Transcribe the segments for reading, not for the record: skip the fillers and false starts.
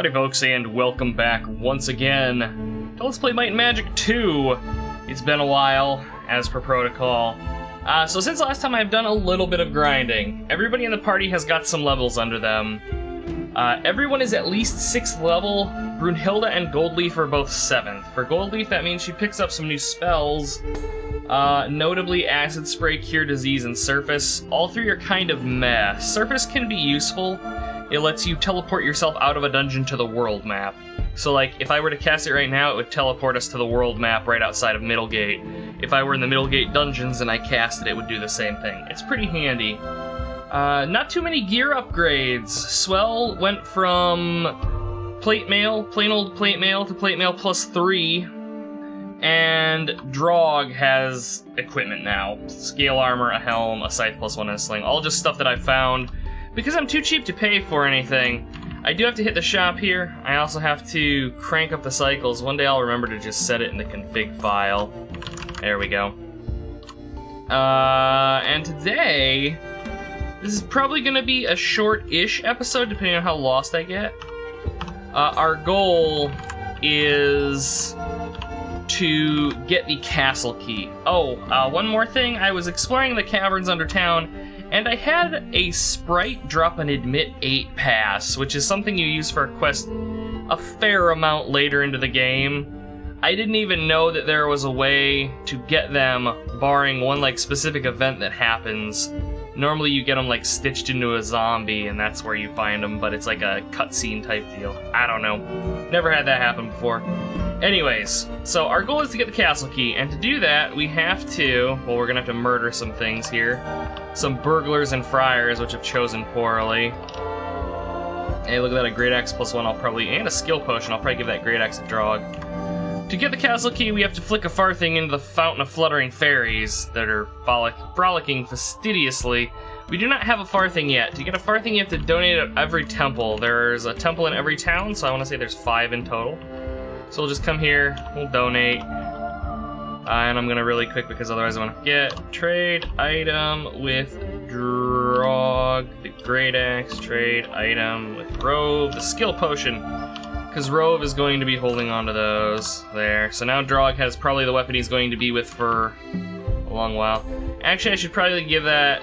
Howdy folks, and welcome back once again to Let's Play Might and Magic 2. It's been a while, as per protocol. So since last time I've done a little bit of grinding. Everybody in the party has got some levels under them. Everyone is at least 6th level. Brunhilde and Goldleaf are both 7th. For Goldleaf, that means she picks up some new spells. Notably Acid Spray, Cure Disease, and Surface. All three are kind of meh. Surface can be useful. It lets you teleport yourself out of a dungeon to the world map. So like, if I were to cast it right now, it would teleport us to the world map right outside of Middlegate. If I were in the Middlegate dungeons and I cast it, it would do the same thing. It's pretty handy. Not too many gear upgrades. Swell went from plate mail, plain old plate mail, to plate mail +3. And Drog has equipment now. Scale armor, a helm, a scythe +1, and a sling. All just stuff that I found. Because I'm too cheap to pay for anything, I do have to hit the shop here. I also have to crank up the cycles. One day I'll remember to just set it in the config file. There we go. And today, this is probably going to be a short-ish episode, depending on how lost I get. Our goal is to get the castle key. Oh, one more thing. I was exploring the caverns under town, and I had a sprite drop an Admit 8 pass, which is something you use for a quest a fair amount later into the game. I didn't even know that there was a way to get them, barring one like specific event that happens. Normally you get them like stitched into a zombie, and that's where you find them, but it's like a cutscene type deal. I don't know. Never had that happen before. Anyways, so our goal is to get the castle key, and to do that, we have to, well, we're gonna have to murder some things here. Some burglars and friars, which I've chosen poorly. Hey, look at that, a great axe +1, I'll probably, and a skill potion, I'll probably give that great axe a Drog. To get the castle key, we have to flick a farthing into the fountain of fluttering fairies that are frolicking fastidiously. We do not have a farthing yet. To get a farthing, you have to donate at every temple. There's a temple in every town, so I want to say there's 5 in total. So we'll just come here, we'll donate. And I'm gonna really quick because otherwise I'm gonna forget. Trade item with Drog, the great axe, trade item with Rove, the skill potion. Because Rove is going to be holding on to those there. So now Drog has probably the weapon he's going to be with for a long while. Actually, I should probably give that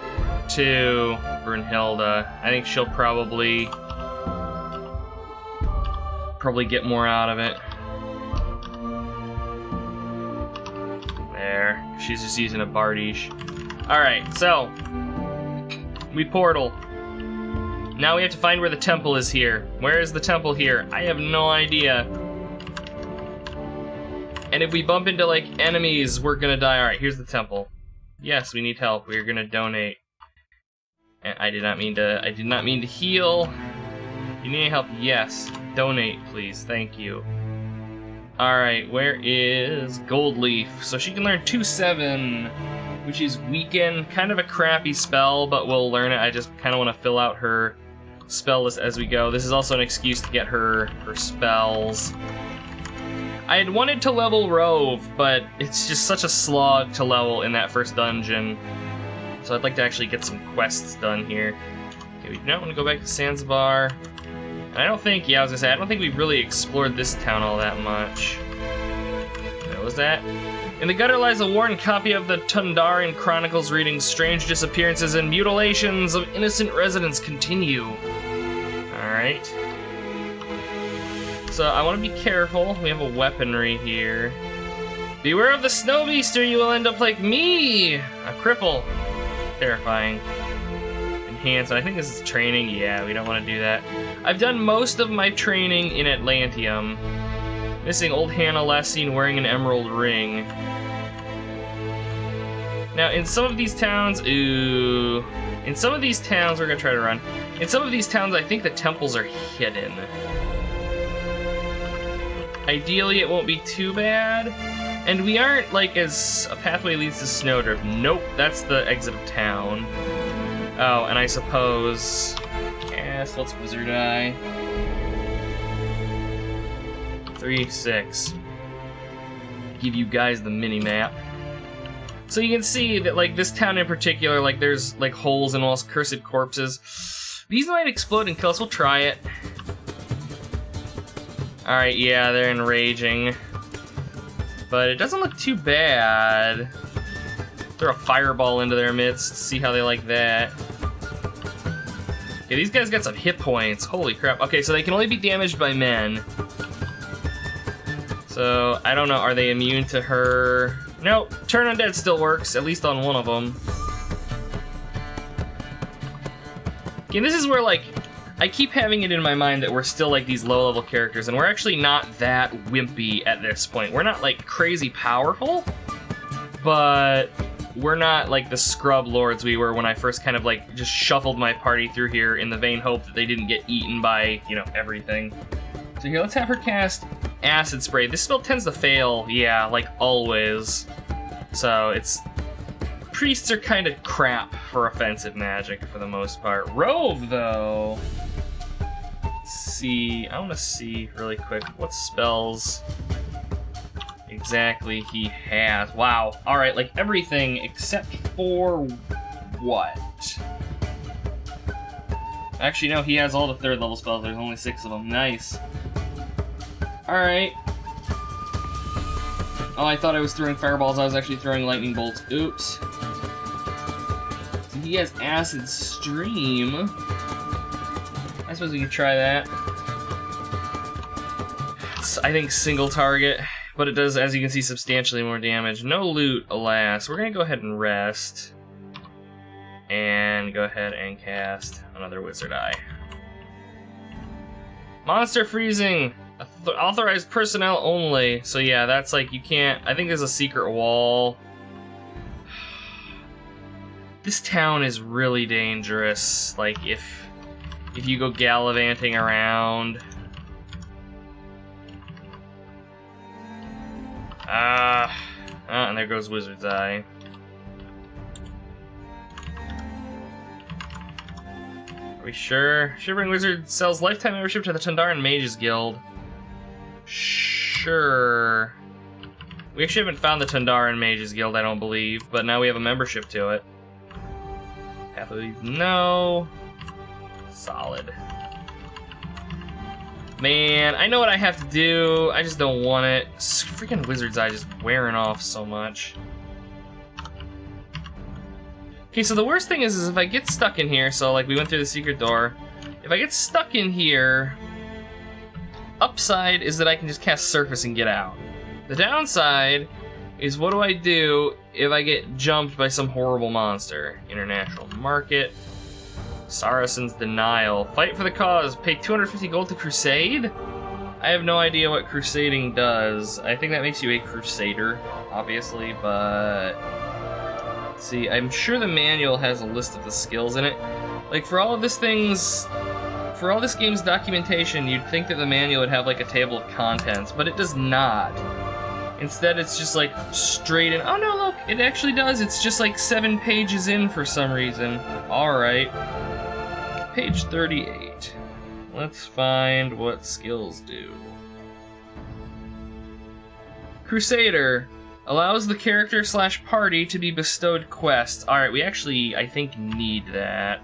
to Brunhilde. I think she'll probably get more out of it. There. She's just using a Bardiche. Alright, so we portal. Now we have to find where the temple is here. Where is the temple here? I have no idea. And if we bump into, like, enemies, we're gonna die. Alright, here's the temple. Yes, we need help. We're gonna donate. And I did not mean to heal. You need any help? Yes. Donate, please. Thank you. Alright, where is Goldleaf? So she can learn 2-7, which is Weaken. Kind of a crappy spell, but we'll learn it. I just kind of want to fill out her spell list as we go. This is also an excuse to get her spells. I had wanted to level Rove, but it's just such a slog to level in that first dungeon. So I'd like to actually get some quests done here. Okay, we do not want to go back to Zanzibar. And I don't think, yeah, I was gonna say, I don't think we've really explored this town all that much. What was that? In the gutter lies a worn copy of the Tundarian Chronicles reading strange disappearances and mutilations of innocent residents continue. Alright. So I want to be careful. We have a weaponry here. Beware of the snow beast or you will end up like me! A cripple. Terrifying. Enhance. I think this is training. Yeah, we don't want to do that. I've done most of my training in Atlantium. Missing old Hannah last seen wearing an emerald ring. Now, in some of these towns, we're gonna try to run. In some of these towns, I think the temples are hidden. Ideally, it won't be too bad. And we aren't, like, as a pathway leads to Snowdrift. Nope, that's the exit of town. Oh, and I suppose... Yes, let's Wizard Eye. 3-6. Give you guys the mini-map. So you can see that, like, this town in particular, like, there's, like, holes in walls, cursed corpses. These might explode and kill us. We'll try it. Alright, yeah, they're enraging. But it doesn't look too bad. Throw a fireball into their midst, see how they like that. Okay, these guys got some hit points. Holy crap. Okay, so they can only be damaged by men. So, I don't know, are they immune to her? Nope, Turn Undead still works, at least on one of them. Okay, this is where, like, I keep having it in my mind that we're still, like, these low-level characters, and we're actually not that wimpy at this point. We're not, like, crazy powerful, but we're not, like, the scrub lords we were when I first kind of, like, just shuffled my party through here in the vain hope that they didn't get eaten by, you know, everything. So here, let's have her cast Acid Spray. This spell tends to fail, yeah, like always. So it's... Priests are kind of crap for offensive magic for the most part. Rove, though... Let's see, I want to see really quick what spells exactly he has. Wow, alright, like everything except for what? Actually, no, he has all the 3rd level spells. There's only 6 of them. Nice. Alright. Oh, I thought I was throwing fireballs. I was actually throwing lightning bolts. Oops. So he has Acid Stream. I suppose we could try that. It's, I think, single target, but it does, as you can see, substantially more damage. No loot, alas. We're gonna go ahead and rest. And go ahead and cast another Wizard Eye. Monster Freezing! Authorized personnel only. So yeah, that's like, you can't... I think there's a secret wall. This town is really dangerous. Like, if you go gallivanting around... and there goes Wizard's Eye. Are we sure? Shivering Wizard sells lifetime membership to the Tundaran Mages Guild. Sure. We actually haven't found the Tundaran Mages Guild, I don't believe, but now we have a membership to it. Half of these, no. Solid. Man, I know what I have to do. I just don't want it. Freaking Wizard's Eye just wearing off so much. Okay, so the worst thing is if I get stuck in here, so like we went through the secret door, if I get stuck in here, upside is that I can just cast Surface and get out. The downside is what do I do if I get jumped by some horrible monster? International Market, Saracen's Denial, Fight for the Cause, pay 250 gold to Crusade? I have no idea what crusading does. I think that makes you a crusader, obviously, but... Let's see, I'm sure the manual has a list of the skills in it. Like, for all of this game's documentation, you'd think that the manual would have, like, a table of contents, but it does not. Instead, it's just, like, straight in. Oh, no, look, it actually does. It's just, like, 7 pages in for some reason. Alright. Page 38. Let's find what skills do. Crusader. Allows the character / party to be bestowed quests. Alright, we actually, I think, need that.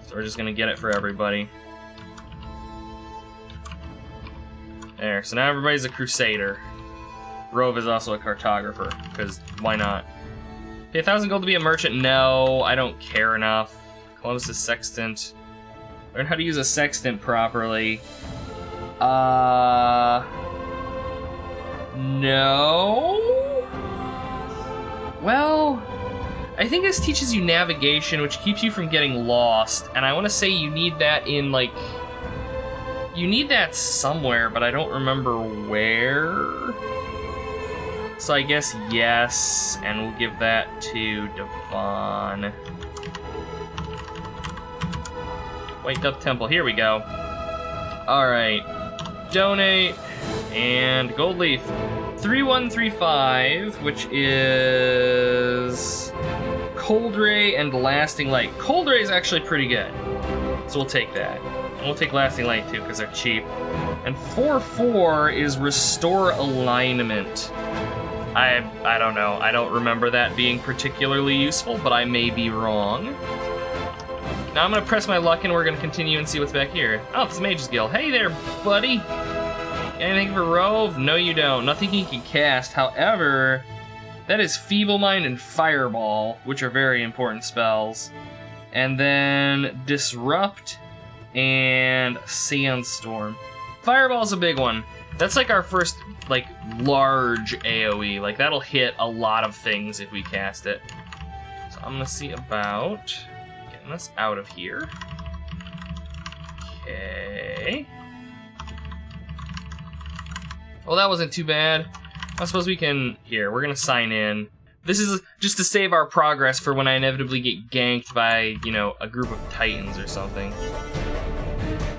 So we're just gonna get it for everybody. There, so now everybody's a Crusader. Rove is also a Cartographer, because why not? Pay 1,000 gold to be a merchant? No, I don't care enough. Columbus' Sextant. Learn how to use a sextant properly. No? Well, I think this teaches you navigation, which keeps you from getting lost, and I want to say you need that in, like... You need that somewhere, but I don't remember where. So I guess yes, and we'll give that to Devon. White Dove Temple, here we go. Alright. Donate, and Gold Leaf. 3135, which is Cold Ray and Lasting Light. Cold Ray is actually pretty good, so we'll take that. And we'll take Lasting Light too, because they're cheap. And 4/4 is Restore Alignment. I don't know. I don't remember that being particularly useful, but I may be wrong. Now I'm gonna press my luck and we're gonna continue and see what's back here. Oh, it's Mage's Guild. Hey there, buddy! Anything for Rove? No, you don't. Nothing he can cast. However, that is Feeble Mind and Fireball, which are very important spells. And then Disrupt and Sandstorm. Fireball's a big one. That's like our first, like, large AoE. Like, that'll hit a lot of things if we cast it. So I'm gonna see about getting us out of here. Okay. Well, that wasn't too bad. I suppose we can... Here, we're gonna sign in. This is just to save our progress for when I inevitably get ganked by, you know, a group of titans or something.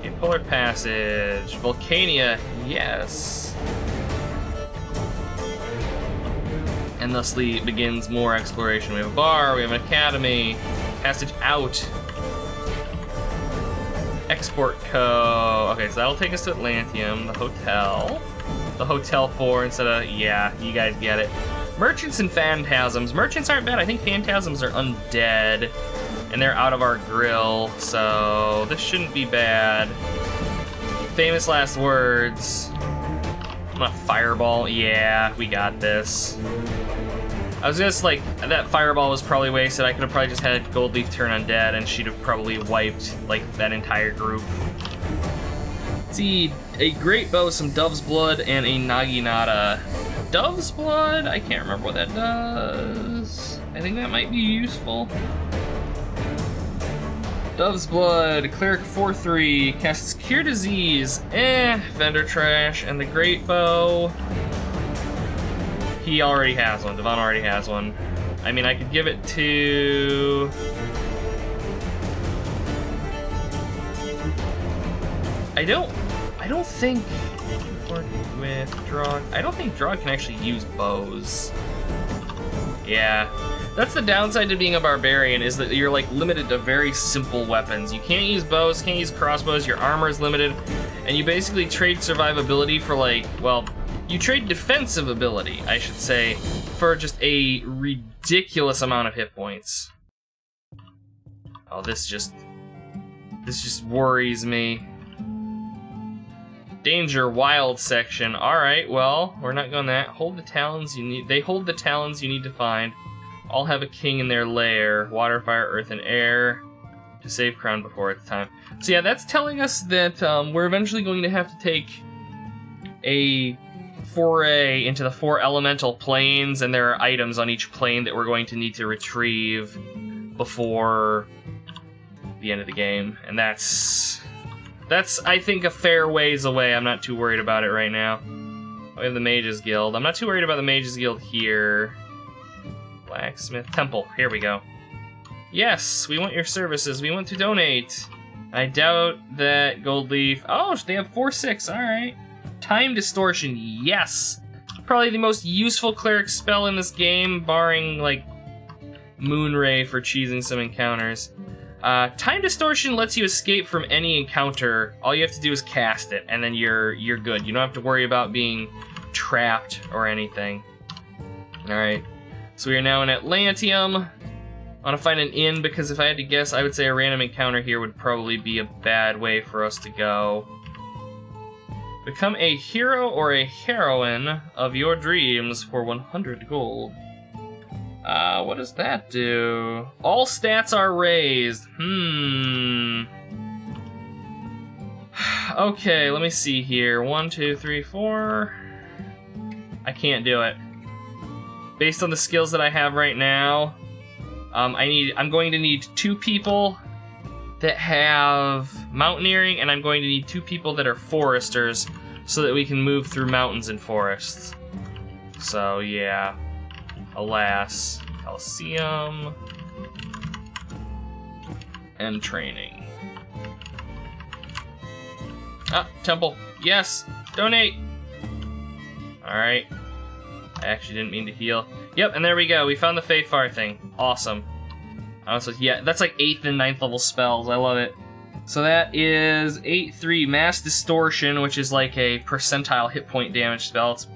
Okay, Polar Passage. Volcania, yes. And thusly begins more exploration. We have a bar, we have an academy. Passage out. Export Co. Okay, so that'll take us to Atlantium, the hotel. The Hotel 4 instead of, yeah, you guys get it. Merchants and Phantasms. Merchants aren't bad. I think Phantasms are undead, and they're out of our grill, so this shouldn't be bad. Famous last words. I'm gonna Fireball. Yeah, we got this. I was just like, that Fireball was probably wasted. I could have probably just had Goldleaf turn undead, and she'd have probably wiped, like, that entire group. See, a Great Bow, some Dove's Blood, and a Naginata. Dove's Blood? I can't remember what that does. I think that might be useful. Dove's Blood, Cleric 4/3, casts Cure Disease. Vendor Trash, and the Great Bow. He already has one. Devon already has one. I mean, I could give it to... I don't think with Drog. I don't think Drog can actually use bows. Yeah, that's the downside to being a barbarian, is that you're like limited to very simple weapons. You can't use bows, can't use crossbows. Your armor is limited, and you basically trade survivability for like, well, you trade defensive ability, I should say, for just a ridiculous amount of hit points. Oh, this just worries me. Danger, wild section. Alright, well, we're not going that. Hold the talons you need. They hold the talons you need to find. All have a king in their lair. Water, fire, earth, and air. To save crown before its time. So yeah, that's telling us that we're eventually going to have to take a foray into the 4 elemental planes, and there are items on each plane that we're going to need to retrieve before the end of the game. And that's, I think, a fair ways away. I'm not too worried about it right now. We have the Mage's Guild. I'm not too worried about the Mage's Guild here. Blacksmith Temple. Here we go. Yes, we want your services. We want to donate. I doubt that Goldleaf... Oh, they have 4/6. Alright. Time Distortion. Yes. Probably the most useful cleric spell in this game, barring, like, Moonray for cheesing some encounters. Time Distortion lets you escape from any encounter. All you have to do is cast it, and then you're good. You don't have to worry about being trapped or anything. Alright, so we are now in Atlantium. I want to find an inn, because if I had to guess, I would say a random encounter here would probably be a bad way for us to go. Become a hero or a heroine of your dreams for 100 gold. What does that do? All stats are raised. Okay, let me see here. 1, 2, 3, 4. I can't do it. Based on the skills that I have right now, I'm going to need 2 people that have mountaineering, and I'm going to need 2 people that are foresters so that we can move through mountains and forests. So, yeah. Alas. Coliseum. And training. Ah, temple. Yes! Donate! Alright. I actually didn't mean to heal. Yep, and there we go. We found the Fey Far thing. Awesome. So, yeah, that's like 8th and 9th level spells. I love it. So that is 8/3 Mass Distortion, which is like a percentile hit point damage spell. It's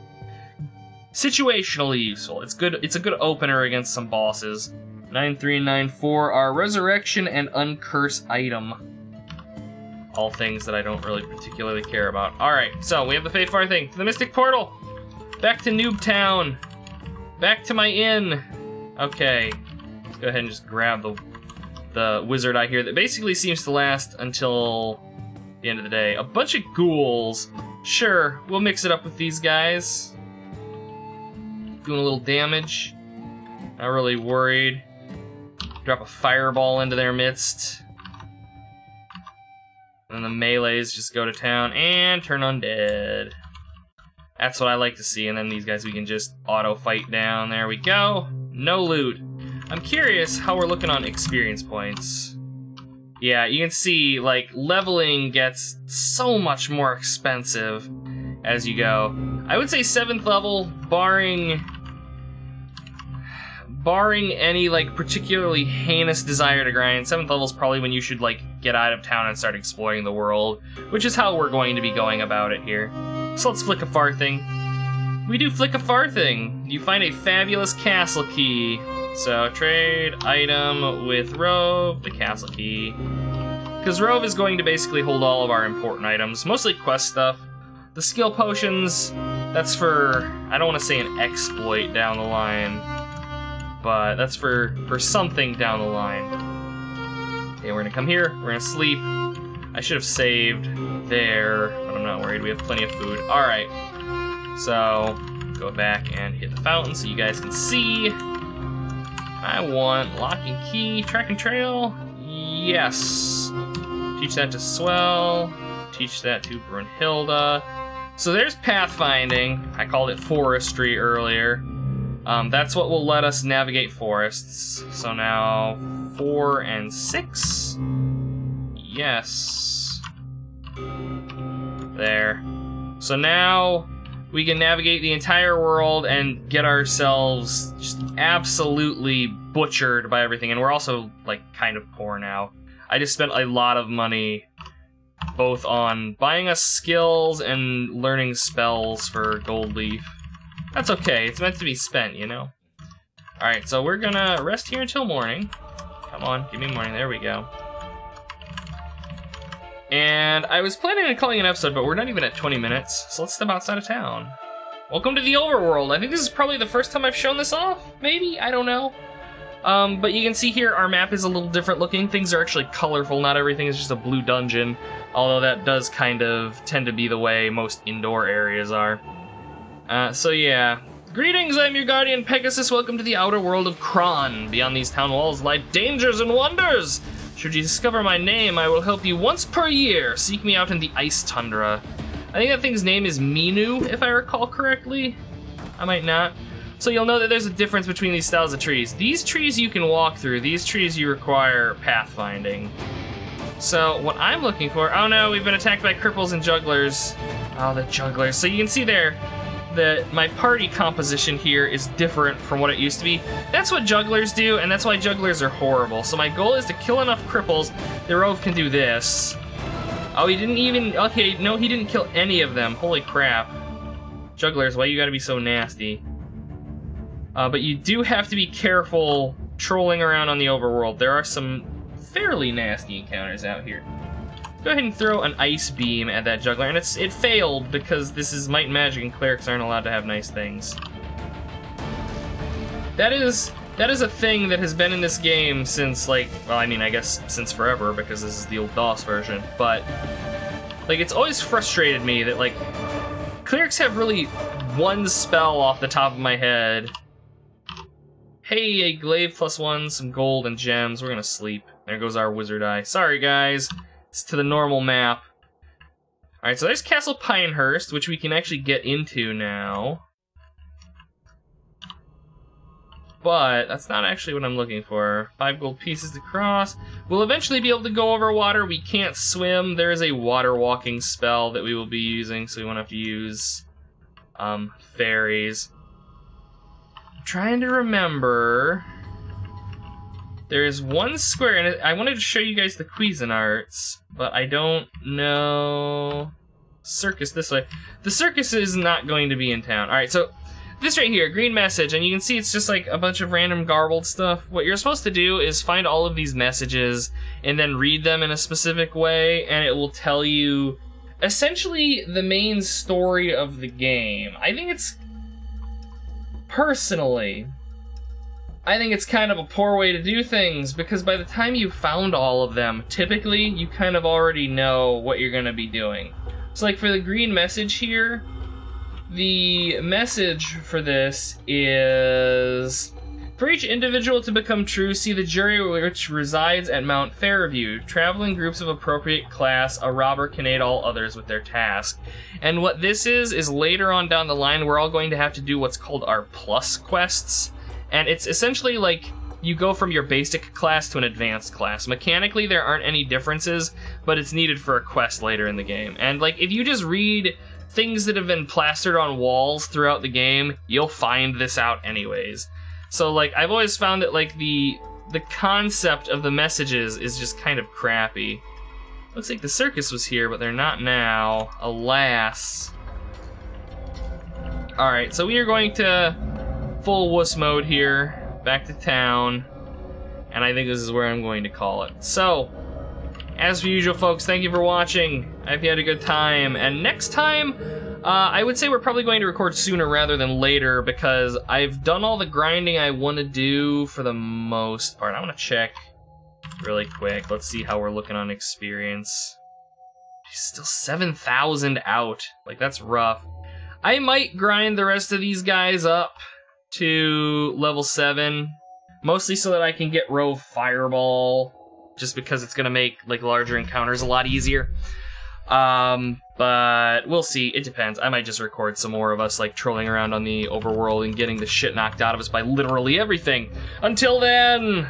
situationally useful. It's good. It's a good opener against some bosses. 9394 are resurrection and uncurse item. All things that I don't really particularly care about. Alright, so we have the Feyfar thing. The Mystic Portal! Back to Noob Town! Back to my inn! Okay. Let's go ahead and just grab the wizard eye here that basically seems to last until the end of the day. A bunch of ghouls. Sure, we'll mix it up with these guys. Doing a little damage. Not really worried. Drop a fireball into their midst. And the melees just go to town and turn undead. That's what I like to see. And then these guys we can just auto fight down. There we go. No loot. I'm curious how we're looking on experience points. Yeah, you can see, like, leveling gets so much more expensive as you go. I would say 7th level, barring any, like, particularly heinous desire to grind, 7th level is probably when you should, like, get out of town and start exploring the world, which is how we're going to be going about it here. So let's flick a Farthing. We do flick a Farthing. You find a fabulous castle key. So trade item with Rove, the castle key. Because Rove is going to basically hold all of our important items, mostly quest stuff. The skill potions, that's for, I don't want to say an exploit down the line, but that's for something down the line. Okay, we're gonna come here, we're gonna sleep. I should have saved there, but I'm not worried, we have plenty of food. Alright, so go back and hit the fountain so you guys can see. I want lock and key, track and trail. Yes. Teach that to Swell. Teach that to Brunhilde. So there's pathfinding. I called it forestry earlier. That's what will let us navigate forests. So now 4 and 6. Yes. There. So now we can navigate the entire world and get ourselves just absolutely butchered by everything. And we're also, like, kind of poor now. I just spent a lot of money both on buying us skills and learning spells for Gold Leaf. That's okay, it's meant to be spent, you know? Alright, so we're gonna rest here until morning. Come on, give me morning, there we go. And I was planning on calling an episode, but we're not even at 20 minutes, so let's step outside of town. Welcome to the overworld. I think this is probably the first time I've shown this off, maybe? I don't know. But you can see here our map is a little different looking. Things are actually colorful, not everything is just a blue dungeon, although that does kind of tend to be the way most indoor areas are. So yeah. Greetings, I'm your guardian Pegasus. Welcome to the outer world of Kron. Beyond these town walls lie dangers and wonders. Should you discover my name, I will help you once per year. Seek me out in the ice tundra. I think that thing's name is Minu, if I recall correctly. I might not. So you'll know that there's a difference between these styles of trees. These trees you can walk through. These trees you require pathfinding. So what I'm looking for, oh no, we've been attacked by cripples and jugglers. Oh, the jugglers. So you can see there that my party composition here is different from what it used to be. That's what jugglers do, and that's why jugglers are horrible. So my goal is to kill enough cripples that Rove can do this. Oh, he didn't even, okay, no, he didn't kill any of them. Holy crap. Jugglers, why you gotta be so nasty? But you do have to be careful trolling around on the overworld. There are some fairly nasty encounters out here. Go ahead and throw an ice beam at that juggler, and it failed because this is Might and Magic and clerics aren't allowed to have nice things. That is a thing that has been in this game since, like, well, I mean, I guess since forever because this is the old DOS version, but like it's always frustrated me that like clerics have really one spell off the top of my head. Hey, a glaive +1, some gold and gems. We're gonna sleep. There goes our wizard eye. Sorry, guys. It's to the normal map. Alright, so there's Castle Pinehurst, which we can actually get into now. But that's not actually what I'm looking for. 5 gold pieces to cross. We'll eventually be able to go over water. We can't swim. There is a water walking spell that we will be using, so we won't have to use fairies. I'm trying to remember. There's one square, and I wanted to show you guys the Cuisinarts, but I don't know. Circus this way. The circus is not going to be in town. Alright, so this right here, green message, and you can see it's just like a bunch of random garbled stuff. What you're supposed to do is find all of these messages and then read them in a specific way, and it will tell you essentially the main story of the game. Personally, I think it's kind of a poor way to do things, because by the time you found all of them, typically you kind of already know what you're going to be doing. So like for the green message here, the message for this is, for each individual to become true, see the jury which resides at Mount Fairview. Travel in groups of appropriate class, a robber can aid all others with their task. And what this is later on down the line, we're all going to have to do what's called our plus quests. And it's essentially like you go from your basic class to an advanced class. Mechanically, there aren't any differences, but it's needed for a quest later in the game. And like, if you just read things that have been plastered on walls throughout the game, you'll find this out anyways. So like, I've always found that like the concept of the messages is just kind of crappy. Looks like the circus was here, but they're not now, alas. Alright, so we are going to full wuss mode here, back to town, and I think this is where I'm going to call it. So, as per usual, folks, thank you for watching. I hope you had a good time, and next time, I would say we're probably going to record sooner rather than later, because I've done all the grinding I want to do for the most part. I want to check really quick. Let's see how we're looking on experience. Still 7,000 out. Like, that's rough. I might grind the rest of these guys up to level 7, mostly so that I can get Rove Fireball, just because it's gonna make like larger encounters a lot easier. But we'll see. It depends. I might just record some more of us like trolling around on the overworld and getting the shit knocked out of us by literally everything. Until then,